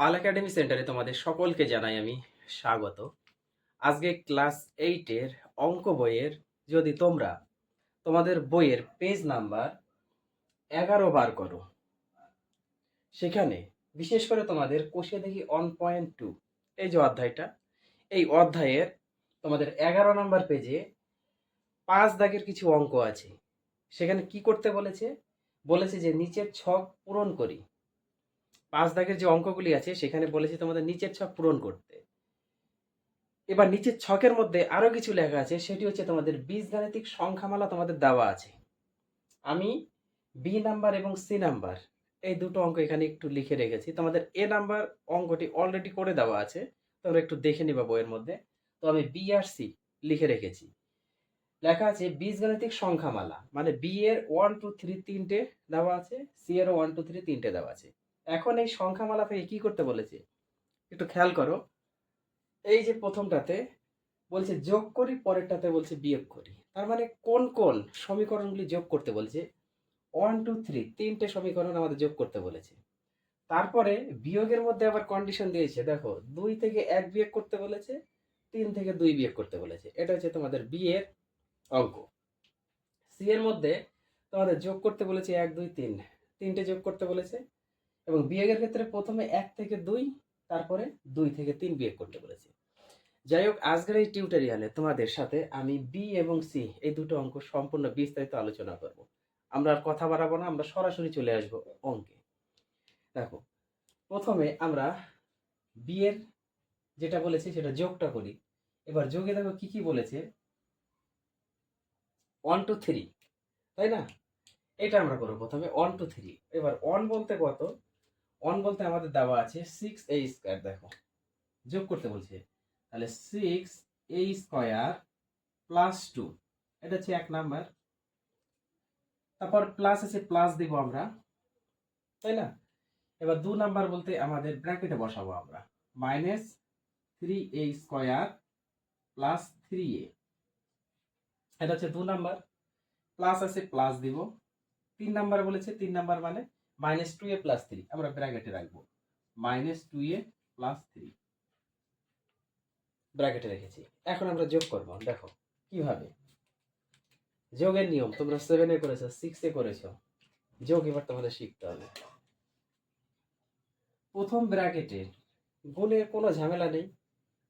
পাল academy সেন্টারে তোমাদের সকলকে জানাই আমি স্বাগত। আজকে ক্লাস 8 এর অঙ্ক বইয়ের যদি তোমরা তোমাদের বইয়ের পেজ নাম্বার 11 বার করো, সেখানে বিশেষ করে তোমাদের কোষে দেখি 1.2 এই যে অধ্যায়টা, এই অধ্যায়ের তোমাদের 11 নাম্বার পেজে 5 দাগের কিছু অঙ্ক আছে। সেখানে কি করতে বলেছে? বলেছে যে নিচের ছক পূরণ করি। 5 দাগের যে অঙ্কগুলি আছে সেখানে বলেছে তোমাদের নিচের ছক পূরণ করতে। এবার নিচের ছকের মধ্যে আরো কিছু লেখা আছে, সেটি হচ্ছে তোমাদের বীজগাণিতিক সংখ্যামালা তোমাদের দেওয়া আছে। আমি বি নাম্বার এবং সি নাম্বার এই দুটো অঙ্ক এখানে একটু লিখে রেখেছি। তোমাদের এ নাম্বার অঙ্কটি অলরেডি করে দেওয়া আছে, তোমরা একটু দেখে নিবা বইয়ের মধ্যে। তো আমি বি আর সি লিখে রেখেছি। লেখা আছে বীজগাণিতিক সংখ্যামালা, মানে বি এর 1 2 3 তিনটে দেওয়া আছে, সি এরও 1 2 3 তিনটে দেওয়া আছে। এখন এই সংখ্যামালা থেকে কি করতে বলেছে একটু খেয়াল করো। এই যে প্রথমটাতে বলছে যোগ করি, পরেরটাতে বলছে বিয়োগ করি। তার মানে কোন কোন সমীকরণগুলি যোগ করতে বলছে? 1 2 3 তিনটে সমীকরণ আমাদের যোগ করতে বলেছে। তারপরে বিয়োগের মধ্যে আবার কন্ডিশন দিয়েছে, দেখো 2 থেকে 1 বিয়োগ করতে বলেছে, 3 থেকে 2 বিয়োগ করতে বলেছে। এটা হচ্ছে তোমাদের বি এর অঙ্ক। সি এর মধ্যে তোমাদের যোগ করতে বলেছে 1 2 3 তিনটে যোগ করতে বলেছে, এবং বিয়োগের ক্ষেত্রে প্রথমে 1 থেকে 2, তারপরে 2 থেকে 3 বিয়োগ করতে বলেছে। যাই হোক, আজকের এই টিউটোরিয়ালে তোমাদের সাথে আমি বি এবং সি এই দুটো অঙ্ক সম্পূর্ণ বিস্তারিত আলোচনা করব। আমরা আর কথা বাড়াবো না, আমরা সরাসরি চলে আসবো অঙ্কে। দেখো, প্রথমে আমরা বি এর যেটা বলেছি সেটা যোগটা করি। এবার যোগে দেখো কি কি বলেছে, 1 2 3, তাই না? এটা আমরা করবো প্রথমে 1 2 3। এবার 1 বলতে কত? 1 বলতে আমাদের দেওয়া আছে 6a স্কয়ার। দেখো যোগ করতে বলছে, তাহলে 6a স্কয়ার প্লাস 2, এটা হচ্ছে 1 নাম্বার। তারপর প্লাস আছে, প্লাস দিব আমরা, তাই না? এবার 2 নাম্বার বলতে আমাদের ব্র্যাকেটে বসাবো আমরা, minus 3a square plus 3a, এটা হচ্ছে 2 নাম্বার। প্লাস আছে, প্লাস দিব। 3 নাম্বার বলেছে, 3 নাম্বার মানে মাইনাস 2a প্লাস 3, আমরা ব্র্যাকেটে রাখবো, মাইনাস 2a প্লাস 3 ব্র্যাকেটে রেখেছি। এখন আমরা যোগ করবো। দেখো কিভাবে যোগের নিয়ম তোমরা 7 এ করেছো, 6 এ করেছো, যোগ এবার তোমাদের শিখতে হবে। প্রথম ব্র্যাকেটে গুণের কোনো ঝামেলা নেই,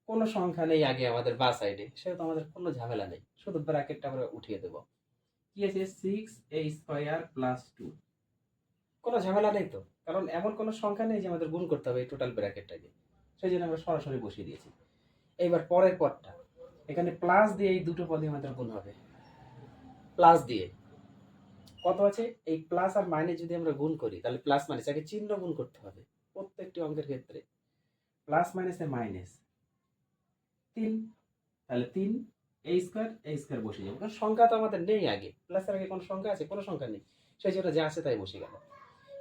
কোনো সংখ্যা নেই আগে আমাদের বা সাইডে, সেহেতু আমাদের কোনো ঝামেলা নেই, শুধু ব্র্যাকেটটা আমরা উঠিয়ে দেবো। কি আছে? 6a স্কয়ার প্লাস 2, কোনো ঝামেলা নেই তো, কারণ এমন কোনো সংখ্যা নেই যে আমাদের গুণ করতে হবে এই টোটাল ব্র্যাকেটটাকে, সেই জন্য আমরা সরাসরি বসিয়ে দিয়েছি। এইবার পরের পদটা, এখানে প্লাস দিয়ে এই দুটো পদে আমাদের গুণ হবে। প্লাস দিয়ে কত আছে? এই প্লাস আর মাইনাস যদি আমরা গুণ করি, তাহলে প্লাস মাইনাস আগে চিহ্ন গুণ করতে হবে প্রত্যেকটি অঙ্কের ক্ষেত্রে। প্লাস মাইনাসে মাইনাস 3, তাহলে 3 a স্কয়ার বসে যাবে, কারণ সংখ্যা তো আমাদের নেই আগে। প্লাসের আগে কোনো সংখ্যা আছে? কোনো সংখ্যা নেই, সেই জন্য যা আছে তাই বসে গেল।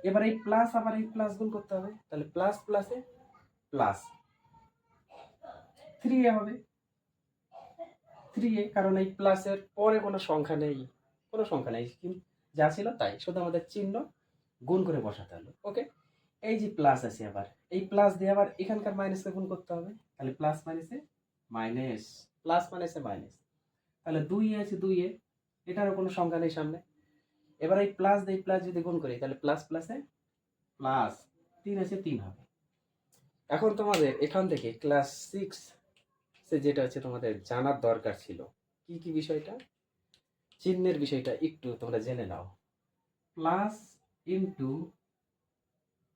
এবার এই প্লাস আবার এই প্লাস গুণ করতে হবে, তাহলে প্লাস প্লাসে প্লাস 3a হবে। 3a, কারণ এই প্লাসের পরে কোনো সংখ্যা নেই, কোনো সংখ্যা নেই, যা ছিল তাই, শুধু আমাদের চিহ্ন গুণ করে বসাতে হলো। ওকে, এই যে প্লাস আছে, আবার এই প্লাস দিয়ে আবার এখানকার মাইনাসকে গুণ করতে হবে, তাহলে প্লাস মাইনাসে মাইনাস, প্লাস মাইনাসে মাইনাস, তাহলে 2 আছে 2 এটারও কোনো সংখ্যা নেই সামনে। এবার এই প্লাস দিয়ে প্লাস যদি গুণ করি, তাহলে প্লাস প্লাসে প্লাস 3 আছে 3 হবে। এখন তোমাদের এখান থেকে ক্লাস 6 সে যেটা হচ্ছে তোমাদের জানার দরকার ছিল, কি কি বিষয়টা, চিহ্নের বিষয়টা একটু তোমরা জেনে নাও। প্লাস ইনটু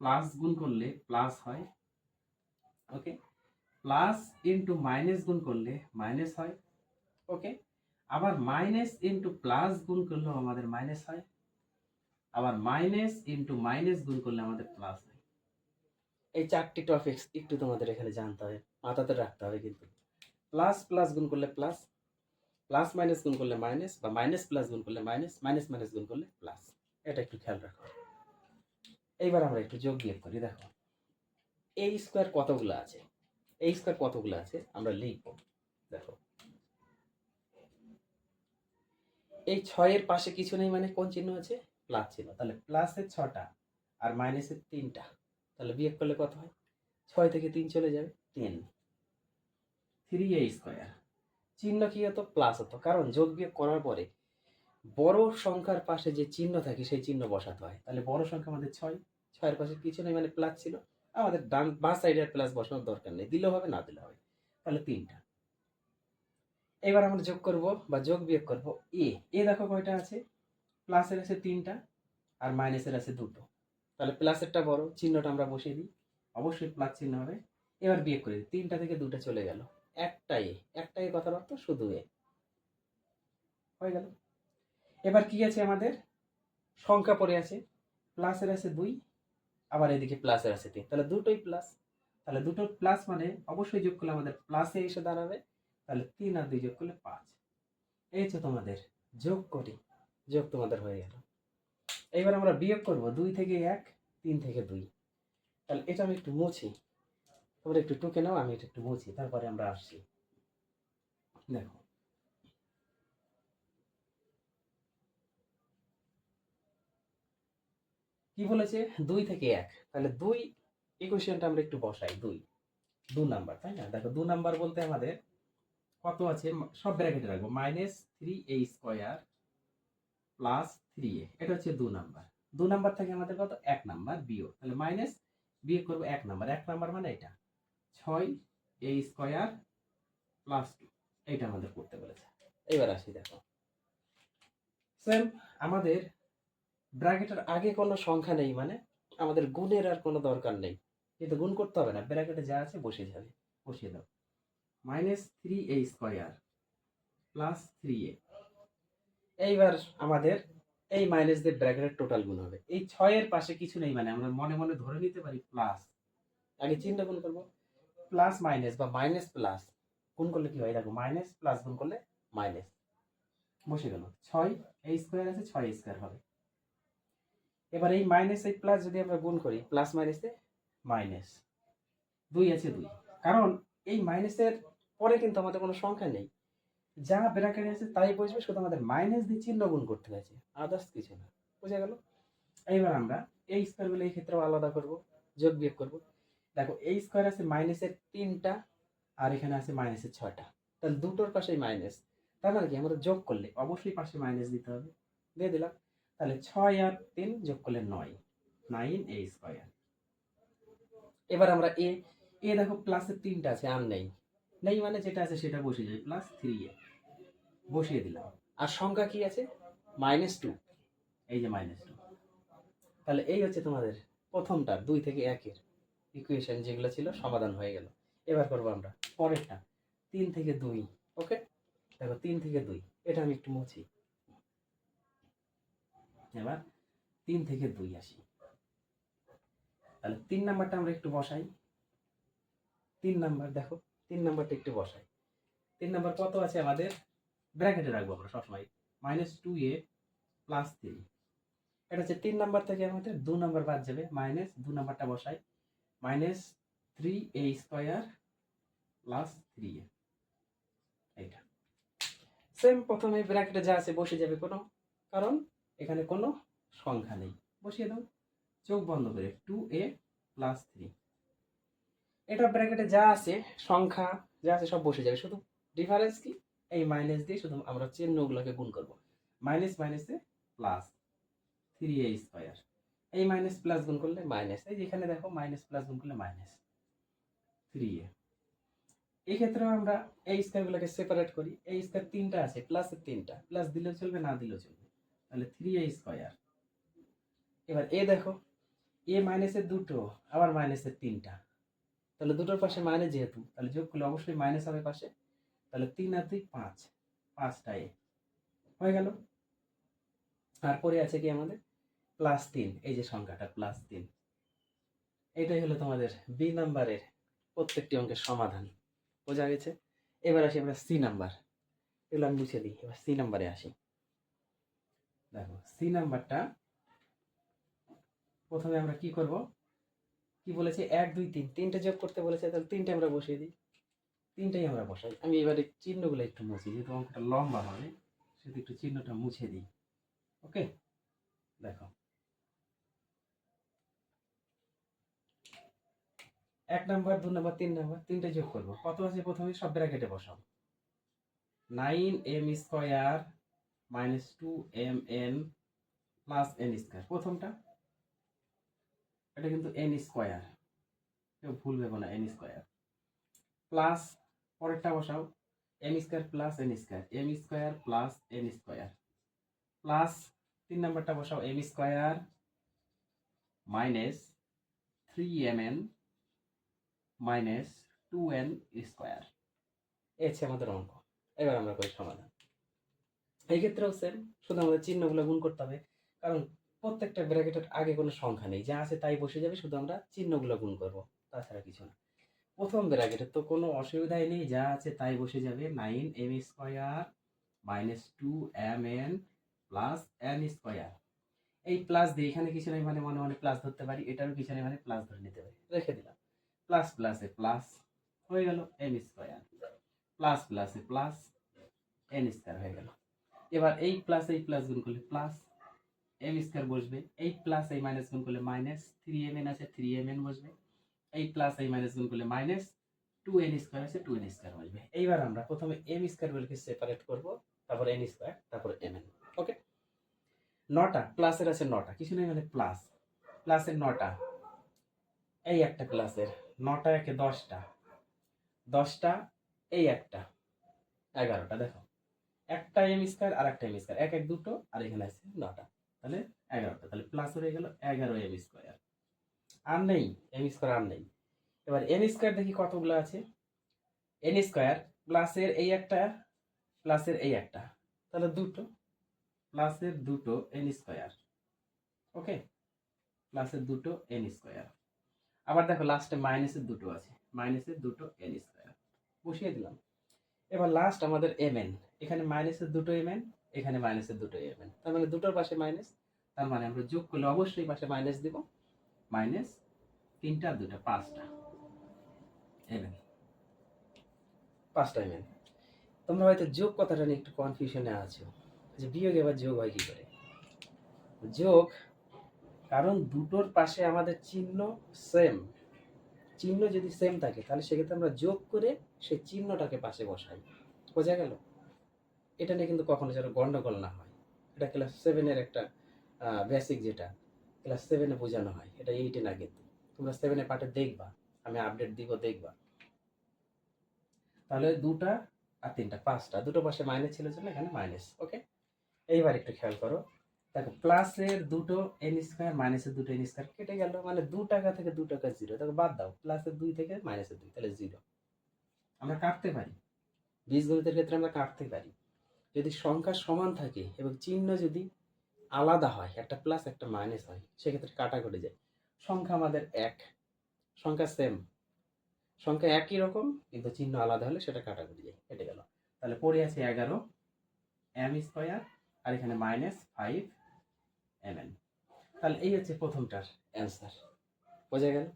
প্লাস গুণ করলে প্লাস হয়, ওকে। প্লাস ইনটু মাইনাস গুণ করলে মাইনাস হয়, ওকে। আবার মাইনাস ইনটু প্লাস গুণ করলেও আমাদের মাইনাস হয়, আবার মাইনাস ইনটু মাইনাস গুণ করলে আমাদের প্লাস হয়। এই চারটি টপিকস একটু তোমাদের এখানে জানতে হবে, মাথাতে রাখতে হবে কিন্তু। প্লাস প্লাস গুণ করলে প্লাস, প্লাস মাইনাস গুণ করলে মাইনাস, বা মাইনাস প্লাস গুণ করলে মাইনাস, মাইনাস মাইনাস গুণ করলে প্লাস, এটা একটু খেয়াল রাখো। এইবার আমরা একটু যোগ বিয়োগ করি। দেখো এই স্কোয়ার কতগুলো আছে, এই স্কোয়ার কতগুলো আছে আমরা লিখবো। দেখো এই 6 এর পাশে কিছু নেই, মানে কোন চিহ্ন আছে? প্লাস চিহ্ন, তাহলে প্লাসের 6টা আর মাইনাসের 3টা, তাহলে বিয়োগ করলে কত হয়? 6 থেকে 3 চলে যাবে 10, 3a স্কোয়ার। চিহ্ন কি হতো? প্লাস হতো, কারণ যোগ বিয়োগ করার পরে বড় সংখ্যার পাশে যে চিহ্ন থাকে সেই চিহ্ন বসাতে হয়। তাহলে বড় সংখ্যা আমাদের 6, 6-এর পাশে কিছু নেই মানে প্লাস ছিল, আমাদের ডান বাঁ সাইডে প্লাস বসানোর দরকার নেই, দিলেও হবে না দিলেও হবে। তাহলে 3টা। এবার আমরা যোগ করব বা যোগ বিয়োগ করব এ দেখো কয়টা আছে? প্লাসের আছে 3টা আর মাইনাসের আছে 2টো। তাহলে প্লাসেরটা বড়, চিহ্নটা আমরা বসিয়ে দিই, অবশ্যই প্লাস চিহ্ন হবে। এবার বিয়োগ করে দিই, 3টা থেকে 2টা চলে গেল, একটাই কথার অর্থ শুধু হয়ে গেল। এবার কি আছে আমাদের? সংখ্যা পড়ে আছে, প্লাসের আছে 2, আবার এদিকে প্লাসের আছে 3, তাহলে দুটোই প্লাস। তাহলে দুটো প্লাস মানে অবশ্যই যোগ করলে আমাদের প্লাসে এসে দাঁড়াবে। তাহলে 3 আর 2 যোগ করলে 5। এই হচ্ছে তোমাদের যোগ করি, যোগ তোমাদের হয়ে গেল। এইবার আমরা বিয়োগ করব 2 থেকে 1, 3 থেকে 2। তাহলে এটা আমি একটু মুছি, তোমরা একটু টুকে নাও, আমি এটা একটু মুছি, তারপরে আমরা আসছি। দেখো কি বলেছে? 2 থেকে 1, তাহলে 2 ইকুয়েশনটা আমরা একটু বসাই। 2 নাম্বার, তাই না? দেখো 2 নাম্বার বলতে আমাদের কত আছে? সব ব্র্যাকেটে রাখবো, -3a স্কোয়ার প্লাস 3a, এটা হচ্ছে 2 নাম্বার। 2 নাম্বার থেকে আমাদের কত? 1 নাম্বার বিয়োগ, তাহলে মাইনাস বিয়োগ করবো 1 নাম্বার। 1 নাম্বার মানে এটা 6a স্কোয়ার প্লাস 2, এইটা আমাদের করতে বলেছে। এবার আসি, দেখো সেম আমাদের ব্র্যাকেটের আগে কোনো সংখ্যা নেই মানে আমাদের গুণের আর কোনো দরকার নেই, কিন্তু গুণ করতে হবে না, ব্র্যাকেটে যা আছে বসে যাবে। বসিয়ে দাও, -3a স্কোয়ার প্লাস 3a। এইবার আমাদের এই মাইনাস দিয়ে ব্র্যাকেটের টোটাল গুণ হবে। এই 6-এর পাশে কিছু নেই মানে আমরা মনে মনে ধরে নিতে পারি প্লাস, আগে চিহ্ন গুণ করবো, প্লাস মাইনাস বা মাইনাস প্লাস গুণ করলে কি হয়? দেখো মাইনাস প্লাস গুণ করলে মাইনাস, বসে গেল। 6 এই স্কোয়ার আছে, 6 স্কোয়ার হবে। এবার এই মাইনাস এই প্লাস যদি আমরা গুণ করি, প্লাস মাইনাসে মাইনাস, 2 আছে 2, কারণ এই মাইনাসের পরে কিন্তু আমাদের কোনো সংখ্যা নেই, যা ব্র্যাকেটে আছে তাই বসবে, শুধু আমাদের মাইনাস দিয়ে চিহ্ন গুণ করতে হয়েছে, আদার্স কিছু না। বুঝা গেল? এইবার আমরা এই স্কোয়ারগুলো এই ক্ষেত্রে আলাদা করব, যোগ বিয়োগ করব। দেখো এই স্কোয়ার আছে মাইনাসের 3টা আর এখানে আছে মাইনাসের 6টা, তাহলে দুটোর পাশেই মাইনাস, তার মানে কি আমরা যোগ করলে অবশ্যই পাশে মাইনাস দিতে হবে, দিয়ে দিলাম। তাহলে 6 আর 3 যোগ করলে 9a স্কোয়ার। এবার আমরা এ দেখো প্লাসের 3টা আছে আর নেই, নেই মানে যেটা আছে সেটা বসিয়ে যায়, প্লাস 3a বসিয়ে দিলাম। আর সংখ্যা কি আছে? -2, এই যে -2। তাহলে এই হচ্ছে তোমাদের প্রথমটা 2 থেকে 1-এর ইকুয়েশন, যেগুলো ছিল সমাধান হয়ে গেল। এবার করবো আমরা পরেরটা 3 থেকে 2। ওকে, দেখো 3 থেকে 2, এটা আমি একটু মুছি। এবার 3 থেকে 2 আসি, তাহলে 3 নাম্বারটা আমরা একটু বসাই। 3 নাম্বার দেখো, 3 নাম্বারটা একটু বসাই। 3 নাম্বার কত আছে আমাদের? ব্র্যাকেটে রাখবো আমরা সবসময়, -2a প্লাস 3। এটা হচ্ছে 3 নাম্বার থেকে আমাদের 2 নাম্বার বাদ যাবে, মাইনাস 2 নাম্বারটা বসাই, -3a স্কোয়ার প্লাস 3a। এইটা সেম প্রথমে ব্র্যাকেটে যা আছে বসে যাবে, কোনো কারণ এখানে কোনো সংখ্যা নেই, বসিয়ে দাও। চোখ বন্ধ করে 2a প্লাস 3, এটা ব্র্যাকেটে যা আছে সংখ্যা যা আছে সব বসে যাবে, শুধু ডিফারেন্স কি? এই মাইনাস দিয়ে শুধু আমরা চিহ্নগুলোকে গুণ করব, মাইনাস মাইনাসে প্লাস 3a স্কোয়ার, এই মাইনাস প্লাস গুণ করলে মাইনাস, এই যেখানে দেখো মাইনাস প্লাস গুণ করলে মাইনাস 3a। এই ক্ষেত্রে আমরা এই স্কোয়ারগুলোকে সেপারেট করি, এই স্কোয়ার 3টা আছে, প্লাসের 3টা, প্লাস দিলেও চলবে না দিলেও চলবে, তাহলে 3a স্কোয়ার। এবার দেখো মাইনাসের 2টো আবার মাইনাসের 3টা, তাহলে দুটোর পাশে মাইনাস, যেহেতু তাহলে যোগ করলে অবশ্যই মাইনাস হবে পাশে, তাহলে 3 আর 2 5, 5টা হয়ে গেল। তারপরে আছে কি আমাদের +3, এই যে সংখ্যাটা +3, এটাই হলো তোমাদের বি নাম্বারের প্রত্যেকটি অঙ্কের সমাধান। বোঝা গেছে? এবার আসি আমরা সি নাম্বার, এগুলো আমি মুছে দিই, এবার সি নাম্বারে আসি। দেখো সি নাম্বারটা প্রথমে আমরা কি করব, কি বলেছে 1 2 3, 3টে যোগ করতে বলেছে, তাহলে 3টে আমরা বসিয়ে দিই, 3টাই আমরা বসাই। আমি এবারে চিহ্নগুলো একটু মুছি, যেহেতু অঙ্কটা লম্বা হবে সেহেতু একটু চিহ্নটা মুছে দিই। ওকে, দেখো 1 নাম্বার 2 নাম্বার 3 নাম্বার তিনটে যোগ করব। কত আছে প্রথমে সব ব্র্যাকেটে বসাও। 9m square minus 2mn plus n square. প্রথমটা এটা কিন্তু n স্কয়ার, কেউ ভুল ভেবো না, n স্কয়ার প্লাস পরেরটা বসাও m square plus n square, m square plus n square plus 3 নাম্বারটা বসাও m square minus 3mn minus 2n square. এই হচ্ছে আমাদের অঙ্ক। এবার আমরা করি সমাধান। এই ক্ষেত্রেও সেম, শুধু আমাদের চিহ্নগুলো গুণ করতে হবে, কারণ প্রত্যেকটা ব্র্যাকেটের আগে কোনো সংখ্যা নেই, যা আছে তাই বসে যাবে, শুধু আমরা চিহ্নগুলো গুণ করব, তাছাড়া কিছু না। প্রথম ব্র্যাকেটের তো কোনো অসুবিধাই নেই, যা আছে তাই বসে যাবে। 9m square minus 2mn plus n square. এই প্লাস দিয়ে এখানে কিছু নেই মানে মনে মনে প্লাস ধরতে পারি, এটারও কিছু নেই মানে প্লাস ধরে নিতে পারি, রেখে দিলাম। প্লাস প্লাসে প্লাস হয়ে গেল m স্কয়ার, প্লাস প্লাসে প্লাস n স্কয়ার হয়ে গেল। এবার এই প্লাস গুণ করলে প্লাস m স্কয়ার বসবে, এই প্লাস এই মাইনাস গুণ করলে মাইনাস 3mn আছে 3mn বসবে, এই প্লাস এই মাইনাস গুণ করলে মাইনাস 2n স্কয়ার আছে 2n স্কয়ার বসবে। এইবার আমরা প্রথমে m স্কয়ার গুলোকে সেপারেট করব, তারপর n স্কয়ার, তারপর mn। ওকে, 9টা প্লাসের আছে 9টা, কিছু নেই মানে প্লাস, প্লাসের 9টা, এই একটা প্লাসের 9টা একে 10টা, 10টা এই একটা 11টা। দেখো একটা m স্কয়ার আর একটা m স্কয়ার, এক এক দুটো, আর এখানে আছে 9টা, তাহলে 11টা, তাহলে প্লাস হয়ে গেল 11m স্কয়ার। আর নেই m স্কয়ার, আর নেই। এবার n স্কয়ার দেখি কতগুলো আছে। n স্কয়ার প্লাসের এই একটা প্লাসের এই একটা, তাহলে দুটো, প্লাসের দুটো n স্কয়ার। ওকে, প্লাসের দুটো n স্কয়ার। আবার দেখো লাস্টে মাইনাসের দুটো আছে, মাইনাসের দুটো n স্কয়ার বসিয়ে দিলাম। এবার লাস্ট আমাদের mn, এখানে মাইনাসের দুটো mn, এখানে মাইনাসের দুটো mn, তার মানে দুটোর পাশে মাইনাস, তার মানে আমরা যোগ করলে অবশ্যই পাশে মাইনাস দিব, মাইনাস 3টা 2টা 5টা mn, 5টা mn। তোমরা হয়তো যোগ কথাটা নিয়ে একটু কনফিউশনে আছো যে বিয়োগ এবার যোগ হয় কি করে। যোগ, কারণ দুটোর পাশে আমাদের চিহ্ন সেম, চিহ্ন যদি সেম থাকে তাহলে সেক্ষেত্রে আমরা যোগ করে সেই চিহ্নটাকে পাশে বসাই। বোঝা গেল? এটা নিয়ে কিন্তু কখনো যেন গন্ডগোল না হয়। এটা ক্লাস 7-এর একটা বেসিক, যেটা ক্লাস 7-এ বোঝানো হয়, এটা 8-এ না। কিন্তু তোমরা 7-এ পাঠে দেখবা, আমি আপডেট দিব, দেখবা। তাহলে 2টা আর 3টা 5টা, দুটো পাশে মাইনাস ছিল জন্য এখানে মাইনাস। ওকে, এইবার একটু খেয়াল করো, দেখো প্লাসের দুটো n স্কয়ার মাইনাসের দুটো n স্কয়ার কেটে গেল, মানে 2 টাকা থেকে 2 টাকা জিরো, দেখো বাদ দাও, প্লাসের 2 থেকে মাইনাসের 2, তাহলে জিরো। আমরা কাটতে পারি, বীজগণিতের ক্ষেত্রে আমরা কাটতে পারি। যদি সংখ্যা সমান থাকে এবং চিহ্ন যদি আলাদা হয়, একটা প্লাস একটা মাইনাস হয়, সেক্ষেত্রে কাটা করে যায়। সংখ্যা আমাদের এক, সংখ্যা সেম, সংখ্যা একই রকম কিন্তু চিহ্ন আলাদা হলে সেটা কাটা করে যায়, কেটে গেল। তাহলে পড়ে আছে 11m স্কয়ার আর এখানে মাইনাস 5mn। তাহলে এই হচ্ছে প্রথমটার অ্যান্সার। বোঝা গেল?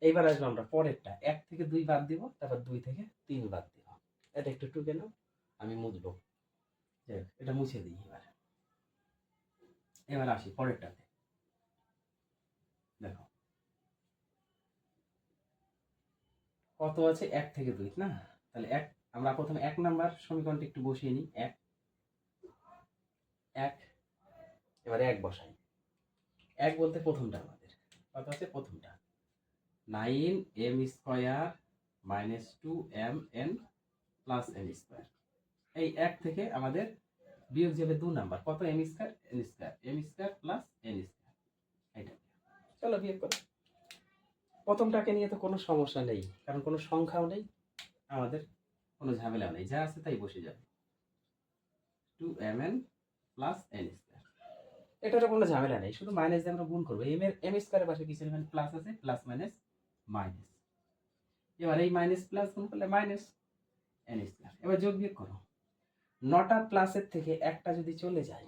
এইবার আসবো আমরা পরেরটা, 1 থেকে 2 বাদ দিব, তারপর 2 থেকে 3 বাদ দিব। এটা একটু টুকে নাও, আমি মুছবো, এটা মুছে দিই। এবার আসি পরেরটাতে। দেখো কত আছে, 1 থেকে 2 না, তাহলে আমরা প্রথমে 1 নাম্বার সমীকরণটা একটু বসিয়ে নিই। 1 1, এবারে 1 বসাই। 1 বলতে প্রথমটা আমাদের কত আছে, প্রথমটা 9m square minus 2mn plus n square. এই 1 থেকে আমাদের বিয়োগ যাবে 2 নাম্বার, কত, m square n square, m square plus n square. এটা চলো বিয়োগ করো। প্রথমটাকে নিয়ে তো কোনো সমস্যা নেই, কারণ কোনো সংখ্যাও নেই, আমাদের কোনো ঝামেলাও নেই, যা আছে তাই বসে যাবে, 2mn প্লাস n স্কয়ার। এটারও কোনো ঝামেলা নেই, শুধু মাইনাস দিয়ে আমরা গুণ করবো। m স্কয়ারের পাশে কিছু নেই, প্লাস আছে, প্লাস মাইনাস মাইনাস। এবার এই মাইনাস প্লাস গুণ করলে মাইনাস n স্কয়ার। এবার যোগ বিয়োগ করো, 9টা প্লাসের থেকে একটা যদি চলে যায়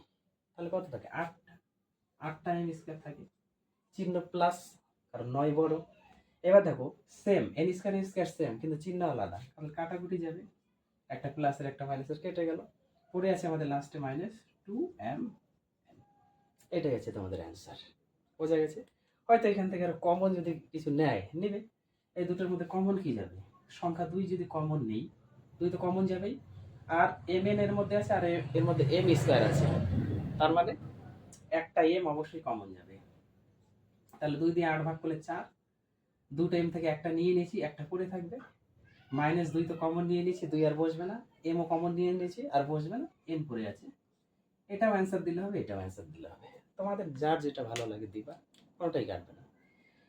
তাহলে কত থাকে, 8টা, 8টা m স্কয়ার থাকে, চিহ্ন প্লাস, কারণ 9 বড়। এবার দেখো সেম, n স্কয়ার সেম কিন্তু চিহ্ন আলাদা, তাহলে কাটাকুটি যাবে, একটা প্লাসের একটা মাইনাসের কেটে গেল, পড়ে আছে আমাদের লাস্টে মাইনাস 2m। এটাই হচ্ছে তোমাদের অ্যান্সার। বোঝা গেছে? হয়তো এখান থেকে আরো কমন যদি কিছু নেয় নিবে, এই দুটোর মধ্যে কমন কি যাবে? সংখ্যা 2 যদি কমন নেই, 2 তো কমন যাবেই। আর mn এর মধ্যে আছে, আর এর মধ্যে m স্কয়ার আছে, তার মানে একটা m অবশ্যই কমন যাবে। তাহলে 2 দিয়ে 8 ভাগ করলে 4, দুটো m থেকে একটা নিয়ে নিয়েছি, একটা পড়ে থাকবে। -2 তো কমন নিয়ে নিয়েছি, 2 আর বসবে না। m ও কমন নিয়ে নিয়েছি, আর বসবে না, m পড়ে আছে। এটাও অ্যান্সার দিলে হবে, এটাও অ্যান্সার দিলে হবে। তোমাদের যার যেটা ভালো লাগে দিবা, কোনোটাই কাটবে না।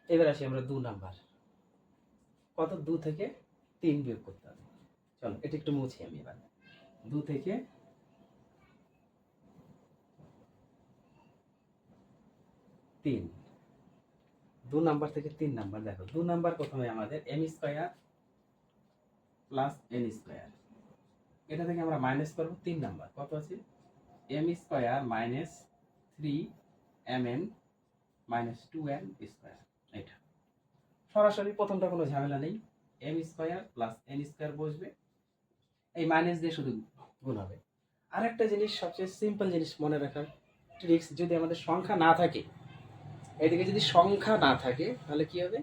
এবার আসি আমরা 2 নাম্বার। কত? 2 থেকে 3 বিয়োগ করতে হবে। চলো এটা একটু মুছি আমি এবার। 2 থেকে 3, 2 নাম্বার থেকে 3 নাম্বার। দেখো 2 নাম্বার প্রথমে আমাদের m square plus n square, এটা থেকে আমরা মাইনাস করব 3 নাম্বার। কত আছে? m square minus 3mn minus 2n square. এটা সরাসরি প্রথমটা কোনো ঝামেলা নেই, m square plus n square বসবে, এই মাইনাস দিয়ে শুধু গুণ হবে। আরেকটা জিনিস, সবচেয়ে সিম্পল জিনিস মনে রাখার ট্রিক্স, যদি আমাদের সংখ্যা না থাকে, এদিকে যদি সংখ্যা না থাকে তাহলে কি হবে?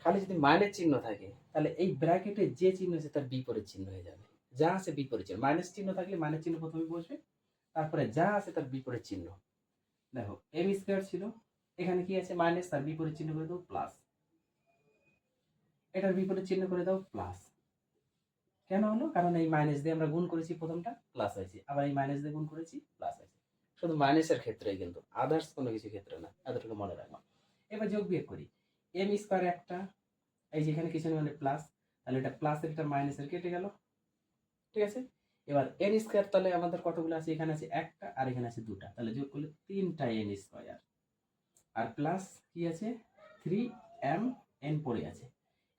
খালি যদি মাইনাস চিহ্ন থাকে, তাহলে এই ব্র্যাকেটে যে চিহ্ন আছে তার বিপরীত চিহ্ন হয়ে যাবে। যা আছে বিপরীত চিহ্ন, মাইনাস চিহ্ন থাকলে মাইনাস চিহ্ন প্রথমে বসবে, তারপরে যা আছে তার বিপরীত চিহ্ন। দেখো m স্কয়ার ছিল, এখানে কি আছে? মাইনাস, তার বিপরীত চিহ্ন করে দাও প্লাস, এটার বিপরীত চিহ্ন করে দাও প্লাস। কেন হলো? কারণ এই মাইনাস দিয়ে আমরা গুণ করেছি, প্রথমটা প্লাস হয়েছে, আবার এই মাইনাস দিয়ে গুণ করেছি, প্লাস হয়েছে। শুধু মাইনাসের ক্ষেত্রেই, কিন্তু আদার্স কোনো কিছু ক্ষেত্রে না, এতটুকু মনে রাখবো। এবার যোগ বিয়োগ করি। m স্কয়ার একটা, এই যেখানে কিছু মানে প্লাস, তাহলে এটা প্লাসের, এটা মাইনাসের কেটে গেল, ঠিক আছে। এবার n স্কয়ার, তাহলে আমাদের কতগুলো আছে? এখানে আছে একটা, আর এখানে আছে দুটা, তাহলে যোগ করলে 3টা n স্কয়ার। আর প্লাস কি আছে? 3mn পড়ে আছে।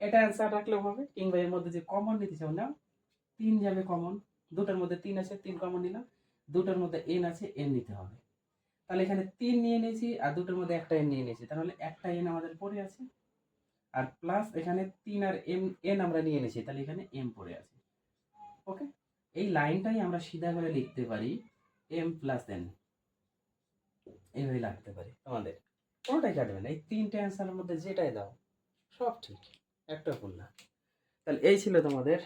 এটা অ্যান্সার রাখলেও হবে, কিংবা এর মধ্যে যে কমন নিতে চাও না, 3 যাবে কমন, দুটার মধ্যে 3 আছে, 3 কমন নিলাম, দুটার মধ্যে n আছে, n নিতে হবে। তাহলে এখানে 3 নিয়ে নিয়েছি, আর দুটোর মধ্যে একটা n নিয়ে নিয়েছি, তাহলে একটা n আমাদের পড়ে আছে। আর প্লাস এখানে 3 আর n আমরা নিয়ে নিয়েছি, তাহলে এখানে m পড়ে আছে। ওকে, এই লাইনটাই আমরা সিধা করে লিখতে পারি m প্লাস n, এইভাবে লিখতে পারি। তোমাদের কোনোটাই কাটবে না, এই 3টে অ্যান্সারের মধ্যে যেটাই দাও সব ঠিক, একটা ভুল না। তাহলে এই ছিল তোমাদের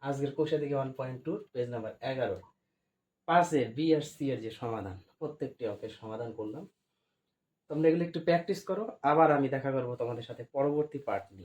আজকের কোষা থেকে 1.2 পেজ নাম্বার 11, 5-এর বি আর সি এর যে সমাধান, প্রত্যেকটি অঙ্কের সমাধান করলাম। তোমরা এগুলো একটু প্র্যাকটিস করো, আবার আমি দেখা করবো তোমাদের সাথে পরবর্তী পার্ট নিয়ে।